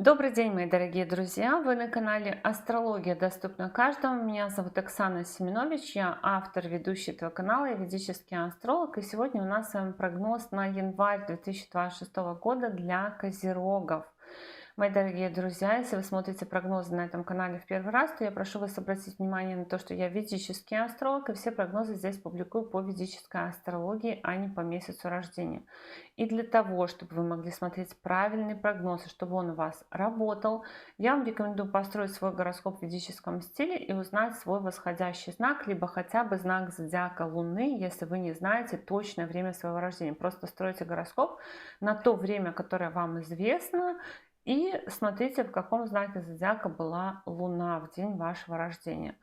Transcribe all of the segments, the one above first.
Добрый день, мои дорогие друзья! Вы на канале Астрология доступна каждому. Меня зовут Оксана Семенович, я автор, ведущий этого канала и ведический астролог. И сегодня у нас с вами прогноз на январь 2026 года для козерогов. Мои дорогие друзья, если вы смотрите прогнозы на этом канале в первый раз, то я прошу вас обратить внимание на то, что я ведический астролог, и все прогнозы здесь публикую по ведической астрологии, а не по месяцу рождения. И для того, чтобы вы могли смотреть правильный прогноз, и чтобы он у вас работал, я вам рекомендую построить свой гороскоп в ведическом стиле и узнать свой восходящий знак, либо хотя бы знак зодиака Луны, если вы не знаете точное время своего рождения. Просто стройте гороскоп на то время, которое вам известно, и смотрите, в каком знаке зодиака была Луна в день вашего рождения.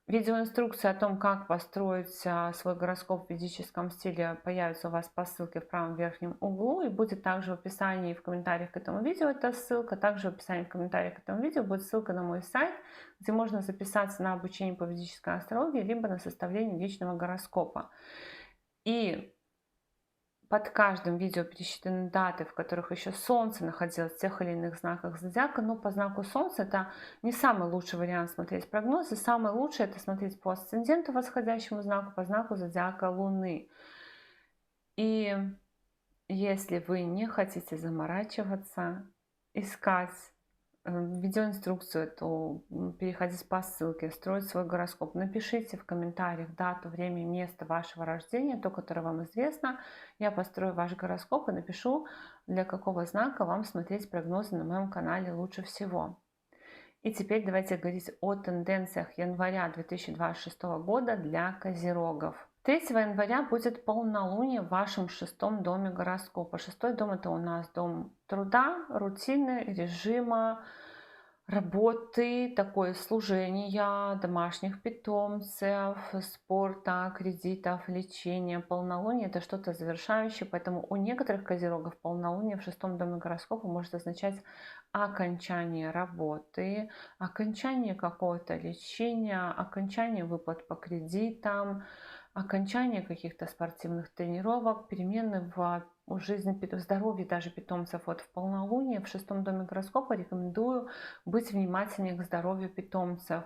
Видеоинструкция о том, как построить свой гороскоп в ведическом стиле, появится у вас по ссылке в правом верхнем углу и будет также в описании и в комментариях к этому видео эта ссылка. Также в описании и в комментариях к этому видео будет ссылка на мой сайт, где можно записаться на обучение по ведической астрологии, либо на составление личного гороскопа. И под каждым видео пересчитаны даты, в которых еще Солнце находилось в тех или иных знаках зодиака, но по знаку Солнца это не самый лучший вариант смотреть прогнозы. Самый лучший это смотреть по асценденту, восходящему знаку, по знаку зодиака Луны. И если вы не хотите заморачиваться, искать видеоинструкцию, то переходите по ссылке, строить свой гороскоп. Напишите в комментариях дату, время, место вашего рождения, то, которое вам известно. Я построю ваш гороскоп и напишу, для какого знака вам смотреть прогнозы на моем канале лучше всего. И теперь давайте говорить о тенденциях января 2026 года для козерогов. 3 января будет полнолуние в вашем шестом доме гороскопа. Шестой дом это у нас дом труда, рутины, режима, работы, такое служения, домашних питомцев, спорта, кредитов, лечения. Полнолуние это что-то завершающее, поэтому у некоторых козерогов полнолуние в шестом доме гороскопа может означать окончание работы, окончание какого-то лечения, окончание выплат по кредитам, окончание каких-то спортивных тренировок, перемены в жизни, в здоровье даже питомцев. Вот в полнолуние в шестом доме гороскопа рекомендую быть внимательнее к здоровью питомцев.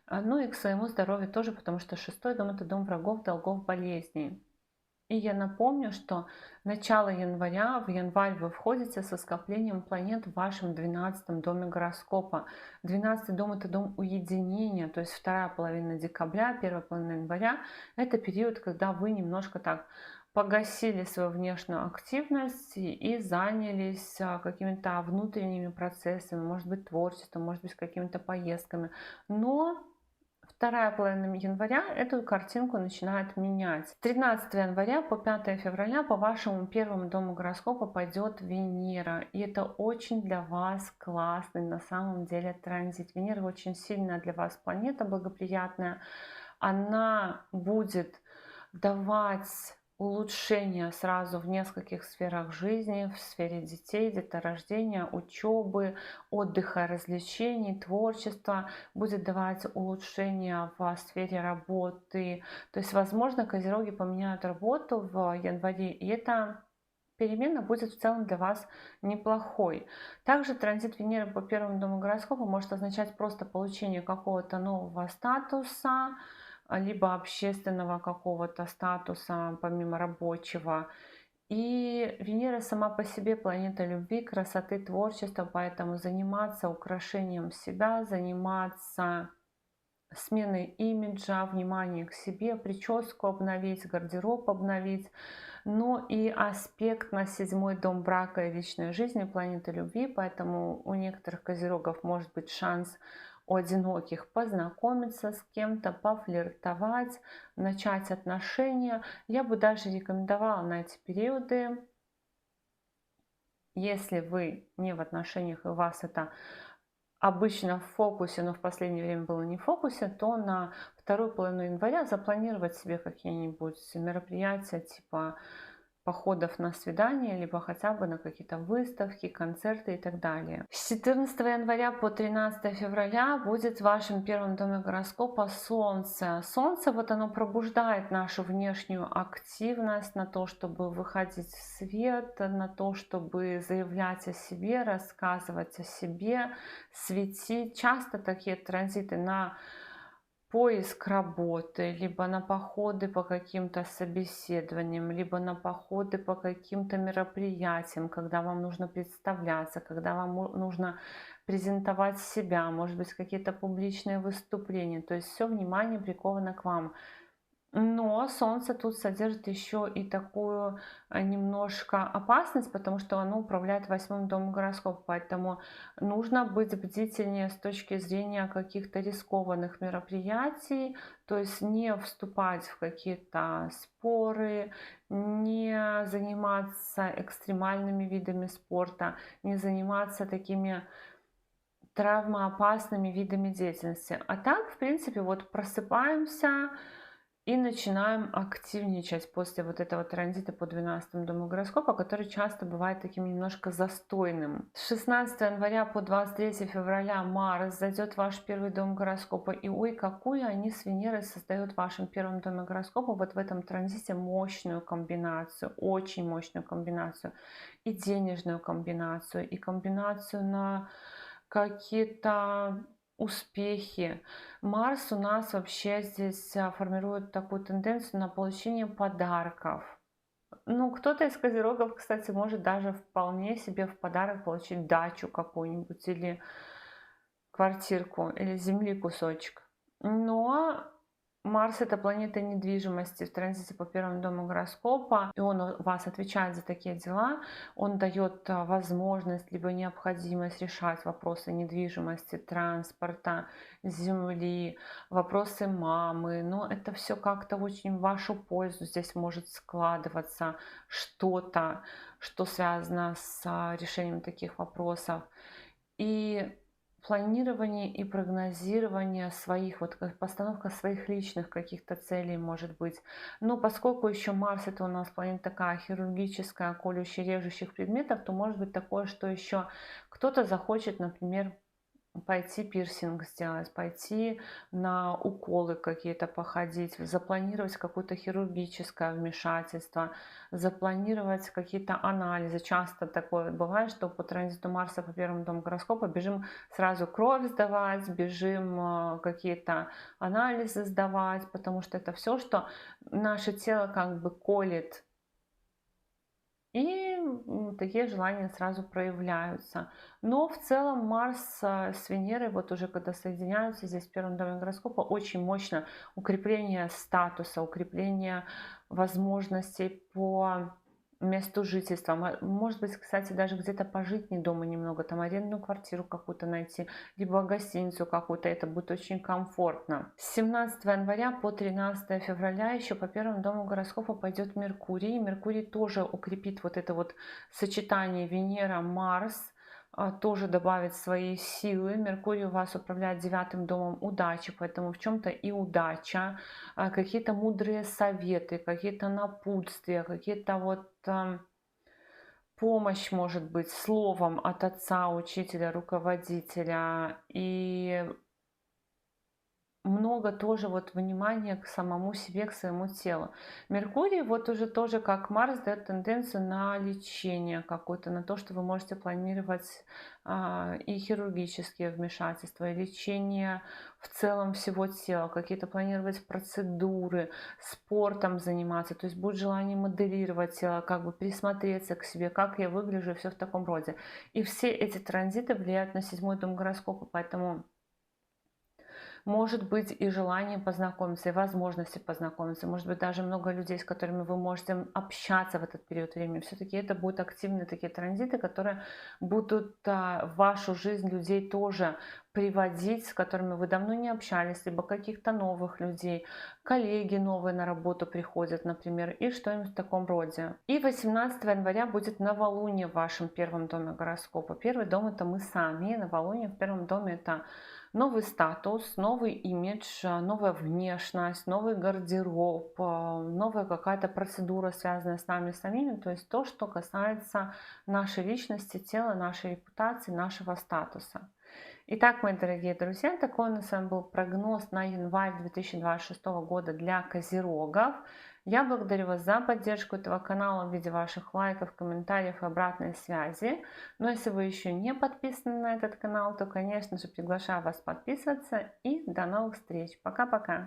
Ну и к своему здоровью тоже, потому что шестой дом это дом врагов, долгов, болезней. И я напомню, что начало января, в январь вы входите со скоплением планет в вашем 12 доме гороскопа. 12 дом это дом уединения, то есть вторая половина декабря, первая половина января. Это период, когда вы немножко так погасили свою внешнюю активность и занялись какими-то внутренними процессами, может быть творчеством, может быть какими-то поездками. Но вторая половина января эту картинку начинает менять. С 13 января по 5 февраля по вашему первому дому гороскопа пойдет Венера. И это очень для вас классный на самом деле транзит. Венера очень сильная для вас планета, благоприятная. Она будет давать улучшения сразу в нескольких сферах жизни, в сфере детей, деторождения, учебы, отдыха, развлечений, творчества, будет давать улучшения в сфере работы. То есть, возможно, козероги поменяют работу в январе, и это перемена будет в целом для вас неплохой. Также транзит Венеры по первому дому гороскопа может означать просто получение какого-то нового статуса, либо общественного какого-то статуса, помимо рабочего. И Венера сама по себе планета любви, красоты, творчества, поэтому заниматься украшением себя, заниматься сменой имиджа, внимание к себе, прическу обновить, гардероб обновить. Но и аспект на седьмой дом брака и личной жизни планеты любви, поэтому у некоторых козерогов может быть шанс у одиноких познакомиться с кем-то, пофлиртовать, начать отношения. Я бы даже рекомендовала на эти периоды, если вы не в отношениях и у вас это обычно в фокусе, но в последнее время было не в фокусе, то на вторую половину января запланировать себе какие-нибудь мероприятия типа походов на свидания, либо хотя бы на какие-то выставки, концерты и так далее. С 14 января по 13 февраля будет в вашем первом доме гороскопа Солнце. Солнце, вот оно пробуждает нашу внешнюю активность на то, чтобы выходить в свет, на то, чтобы заявлять о себе, рассказывать о себе, светить. Часто такие транзиты на поиск работы, либо на походы по каким-то собеседованиям, либо на походы по каким-то мероприятиям, когда вам нужно представляться, когда вам нужно презентовать себя, может быть, какие-то публичные выступления. То есть все внимание приковано к вам. Но Солнце тут содержит еще и такую немножко опасность, потому что оно управляет 8-м домом гороскопа, поэтому нужно быть бдительнее с точки зрения каких-то рискованных мероприятий, то есть не вступать в какие-то споры, не заниматься экстремальными видами спорта, не заниматься такими травмоопасными видами деятельности. А так, в принципе, вот просыпаемся и начинаем активничать после вот этого транзита по 12 дому гороскопа, который часто бывает таким немножко застойным. С 16 января по 23 февраля Марс зайдет в ваш первый дом гороскопа. И ой, какую они с Венерой создают в вашем первом доме гороскопа. Вот в этом транзите мощную комбинацию, очень мощную комбинацию. И денежную комбинацию, и комбинацию на какие-то успехи. Марс у нас вообще здесь формирует такую тенденцию на получение подарков. Ну, кто-то из козерогов, кстати, может даже вполне себе в подарок получить дачу какую-нибудь или квартирку, или земли кусочек. Но Марс — это планета недвижимости в транзите по первому дому гороскопа, и он у вас отвечает за такие дела. Он дает возможность либо необходимость решать вопросы недвижимости, транспорта, земли, вопросы мамы. Но это все как-то очень в вашу пользу здесь может складываться что-то, что связано с решением таких вопросов. И планирование и прогнозирование своих, вот как постановка своих личных каких-то целей может быть. Но поскольку еще Марс — это у нас планета такая хирургическая, колющая, режущих предметов, то может быть такое, что еще кто-то захочет, например, пойти пирсинг сделать, пойти на уколы какие-то походить, запланировать какое-то хирургическое вмешательство, запланировать какие-то анализы. Часто такое бывает, что по транзиту Марса по первому дому гороскопа бежим сразу кровь сдавать, бежим какие-то анализы сдавать, потому что это все, что наше тело как бы колет. И такие желания сразу проявляются. Но в целом Марс с Венерой, вот уже когда соединяются здесь в первом доме гороскопа, очень мощно укрепление статуса, укрепление возможностей по месту жительства. Может быть, кстати, даже где-то пожить не дома немного, там арендную квартиру какую-то найти, либо гостиницу какую-то, это будет очень комфортно. С 17 января по 13 февраля еще по первому дому гороскопа пойдет Меркурий. Меркурий тоже укрепит вот это вот сочетание Венера-Марс, тоже добавит свои силы. Меркурий у вас управляет 9 домом удачи, поэтому в чем-то и удача, какие-то мудрые советы, какие-то напутствия, какие-то вот помощь, может быть, словом от отца, учителя, руководителя. И много тоже вот внимания к самому себе, к своему телу. Меркурий вот уже тоже как Марс дает тенденцию на лечение какое-то, на то, что вы можете планировать и хирургические вмешательства, и лечение в целом всего тела, какие-то планировать процедуры, спортом заниматься, то есть будет желание моделировать тело, как бы присмотреться к себе, как я выгляжу, все в таком роде. И все эти транзиты влияют на 7-й дом гороскопа, поэтому может быть и желание познакомиться, и возможности познакомиться. Может быть даже много людей, с которыми вы можете общаться в этот период времени. Все-таки это будут активные такие транзиты, которые будут в вашу жизнь людей тоже приводить, с которыми вы давно не общались, либо каких-то новых людей, коллеги новые на работу приходят, например, и что-нибудь в таком роде. И 18 января будет новолуние в вашем первом доме гороскопа. Первый дом — это мы сами, и новолуние в первом доме — это новый статус, новый имидж, новая внешность, новый гардероб, новая какая-то процедура, связанная с нами самими, то есть то, что касается нашей личности, тела, нашей репутации, нашего статуса. Итак, мои дорогие друзья, такой у нас с вами был прогноз на январь 2026 года для козерогов. Я благодарю вас за поддержку этого канала в виде ваших лайков, комментариев и обратной связи. Но если вы еще не подписаны на этот канал, то, конечно же, приглашаю вас подписываться. И до новых встреч. Пока-пока.